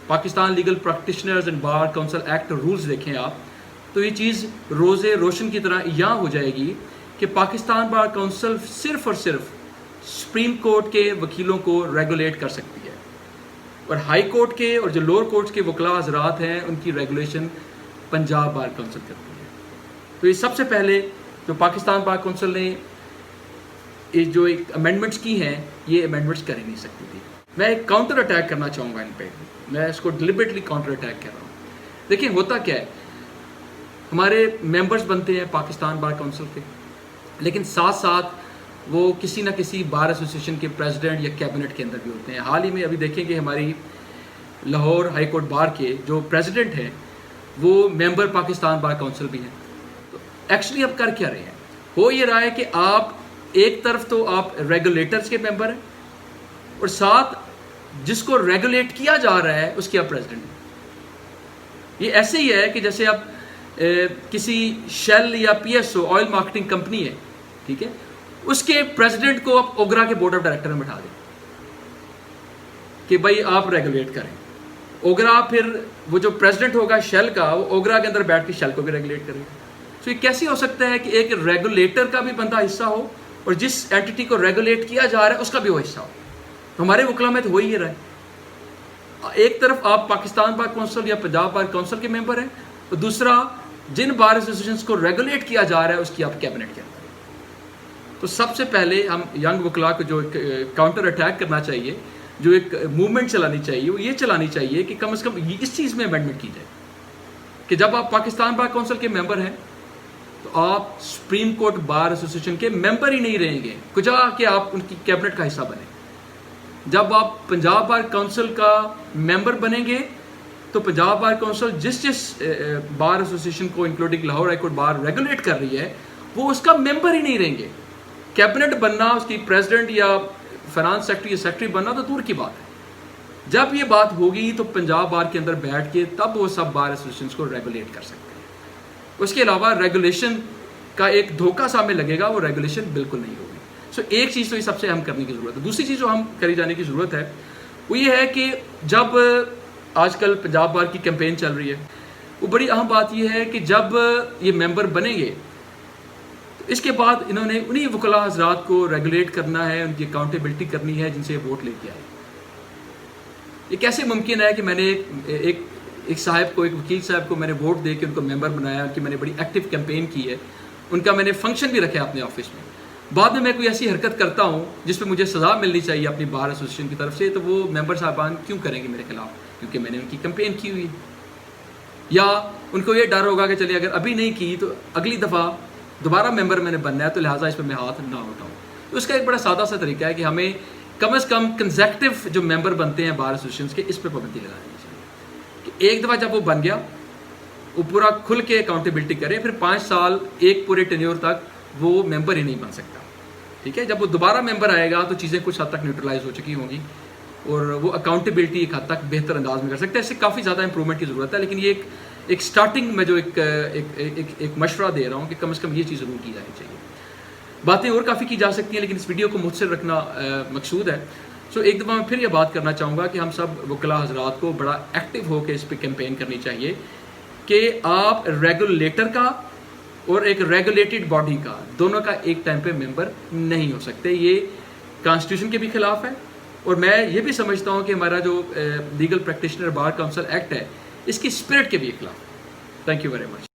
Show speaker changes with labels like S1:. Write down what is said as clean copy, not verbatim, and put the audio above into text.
S1: Pakistan legal practitioners and bar council act rules دیکھیں آپ تو یہ چیز روز روشن کی طرح یہاں ہو جائے گی کہ پاکستان بار کونسل صرف اور صرف سپریم کورٹ کے وکیلوں کو ریگولیٹ کر سکتی ہے، اور ہائی کورٹ کے اور جو لوور کورٹ کے وکلاء حضرات ہیں ان کی ریگولیشن پنجاب بار کونسل کرتی ہے۔ تو یہ سب سے پہلے جو پاکستان بار کونسل نے یہ جو ایک امینڈمنٹس کی ہیں یہ امینڈمنٹس کر ہی نہیں سکتی تھی۔ میں ایک کاؤنٹر اٹیک کرنا چاہوں گا ان پہ، میں اس کو ڈیلیبریٹلی کاؤنٹر اٹیک کر رہا ہوں۔ دیکھیں ہوتا کیا ہے، ہمارے ممبرز بنتے ہیں پاکستان بار کونسل کے، لیکن ساتھ ساتھ وہ کسی نہ کسی بار ایسوسیشن کے پریزیڈنٹ یا کیبنٹ کے اندر بھی ہوتے ہیں۔ حال ہی میں ابھی دیکھیں کہ ہماری لاہور ہائی کورٹ بار کے جو پریزیڈنٹ ہیں وہ ممبر پاکستان بار کونسل بھی ہیں۔ تو ایکچولی اب کر کیا رہے ہیں، ہو یہ رہا ہے کہ آپ ایک طرف تو آپ ریگولیٹرز کے ممبر ہیں اور ساتھ جس کو ریگولیٹ کیا جا رہا ہے اس کے آپ پریزیڈنٹ ہیں۔ یہ ایسے ہی ہے کہ جیسے آپ کسی شیل یا P S O oil marketing company ہے، ٹھیک ہے، اس کے پریزیڈنٹ کو آپ اوگرا کے بورڈ آف ڈائریکٹر میں بٹھا دیں کہ بھائی آپ ریگولیٹ کریں۔ اوگرا پھر وہ جو پریزیڈنٹ ہوگا شیل کا وہ اوگرا کے اندر بیٹھ کے شیل کو بھی ریگولیٹ کرے گا۔ تو یہ کیسے ہو سکتا ہے کہ ایک ریگولیٹر کا بھی بندہ حصہ ہو اور جس اینٹی کو ریگولیٹ کیا جا رہا ہے اس کا بھی وہ حصہ ہو؟ تو ہمارے وکلا میں تو ہو ہی رہا ہے، ایک طرف آپ پاکستان بار کونسل یا پنجاب بار کونسل کے ممبر ہیں اور دوسرا جن بار ایسوسیشنز کو ریگولیٹ کیا جا رہا ہے اس کی آپ کیبنٹ کے اندر۔ تو سب سے پہلے ہم ینگ وکلا کو جو ایک کاؤنٹر اٹیک کرنا چاہیے، جو ایک موومنٹ چلانی چاہیے، وہ یہ چلانی چاہیے کہ کم از کم اس چیز میں امینڈمنٹ کی جائے کہ جب آپ پاکستان بار کونسل کے ممبر ہیں تو آپ سپریم کورٹ بار ایسوسیشن کے ممبر ہی نہیں رہیں گے، کجا کہ آپ ان کی کیبنٹ کا حصہ بنیں۔ جب آپ پنجاب بار کونسل کا ممبر بنیں گے تو پنجاب بار کونسل جس بار ایسوسیشن کو including Lahore high court bar regulate کر رہی ہے وہ اس کا ممبر ہی نہیں رہیں گے۔ کیبنٹ بننا، اس کی پریزیڈنٹ یا فائنانس سیکرٹری یا سیکرٹری بننا تو دور کی بات ہے۔ جب یہ بات ہوگی تو پنجاب بار کے اندر بیٹھ کے تب وہ سب بار ایسوسیشنز کو ریگولیٹ کر سکتے ہیں۔ اس کے علاوہ ریگولیشن کا ایک دھوکہ سامنے لگے گا، وہ ریگولیشن بالکل نہیں ہوگی۔ سو ایک چیز تو یہ سب سے اہم کرنے کی ضرورت ہے۔ دوسری چیز جو ہم کری جانے کی ضرورت ہے وہ یہ ہے کہ جب آج کل پنجاب بار کی کیمپین چل رہی ہے، وہ بڑی اہم بات یہ ہے کہ جب یہ ممبر بنیں گے تو اس کے بعد انہوں نے انہی وکلاء حضرات کو ریگولیٹ کرنا ہے، ان کی اکاؤنٹیبلٹی کرنی ہے جن سے ووٹ لے کے آئے۔ یہ کیسے ممکن ہے کہ میں نے ایک صاحب کو، ایک وکیل صاحب کو میں نے ووٹ دے کے ان کو ممبر بنایا، ان کی میں نے بڑی ایکٹیو کیمپین کی ہے، ان کا میں نے فنکشن بھی رکھا ہے اپنے آفس میں، بعد میں کوئی ایسی حرکت کرتا ہوں جس پہ مجھے سزا ملنی چاہیے اپنی بار ایسوسیشن کی طرف سے، تو وہ ممبر صاحبان کیوں کریں گے میرے خلاف؟ کیونکہ میں نے ان کی کیمپین کی ہوئی، یا ان کو یہ ڈر ہوگا کہ چلیے اگر ابھی نہیں کی تو اگلی دفعہ دوبارہ ممبر میں نے بننا ہے تو لہٰذا اس پہ میں ہاتھ نہ اٹھاؤں۔ تو اس کا ایک بڑا سادہ سا طریقہ ہے کہ ہمیں کم از کم کنزیکٹیو جو ممبر بنتے ہیں بار ایسوسیشنز کے، اس پہ پابندی لگانی چاہیے کہ ایک دفعہ جب وہ بن گیا وہ پورا کھل کے اکاؤنٹیبلٹی کرے، پھر 5 سال ایک پورے ٹینیور تک وہ ممبر ہی نہیں بن سکتا، ٹھیک ہے۔ جب وہ دوبارہ ممبر آئے گا تو چیزیں کچھ حد تک نیوٹرلائز ہو چکی ہوں گی اور وہ اکاؤنٹیبلٹی ایک حد تک بہتر انداز میں کر سکتا ہے۔ اس سے کافی زیادہ امپرومنٹ کی ضرورت ہے، لیکن یہ ایک سٹارٹنگ میں جو ایک مشورہ دے رہا ہوں کہ کم از کم یہ چیز ضرور کی جانی چاہیے۔ باتیں اور کافی کی جا سکتی ہیں لیکن اس ویڈیو کو مختصر رکھنا مقصود ہے۔ سو ایک دفعہ میں پھر یہ بات کرنا چاہوں گا کہ ہم سب وکلاء حضرات کو بڑا ایکٹیو ہو کے اس پہ کیمپین کرنی چاہیے کہ آپ ریگولیٹر کا اور ایک ریگولیٹڈ باڈی کا دونوں کا ایک ٹائم پہ ممبر نہیں ہو سکتے۔ یہ کانسٹیٹیوشن کے بھی خلاف ہے اور میں یہ بھی سمجھتا ہوں کہ ہمارا جو لیگل پریکٹیشنر بار کونسل ایکٹ ہے اس کی اسپرٹ کے بھی خلاف ہے۔ Thank you very much.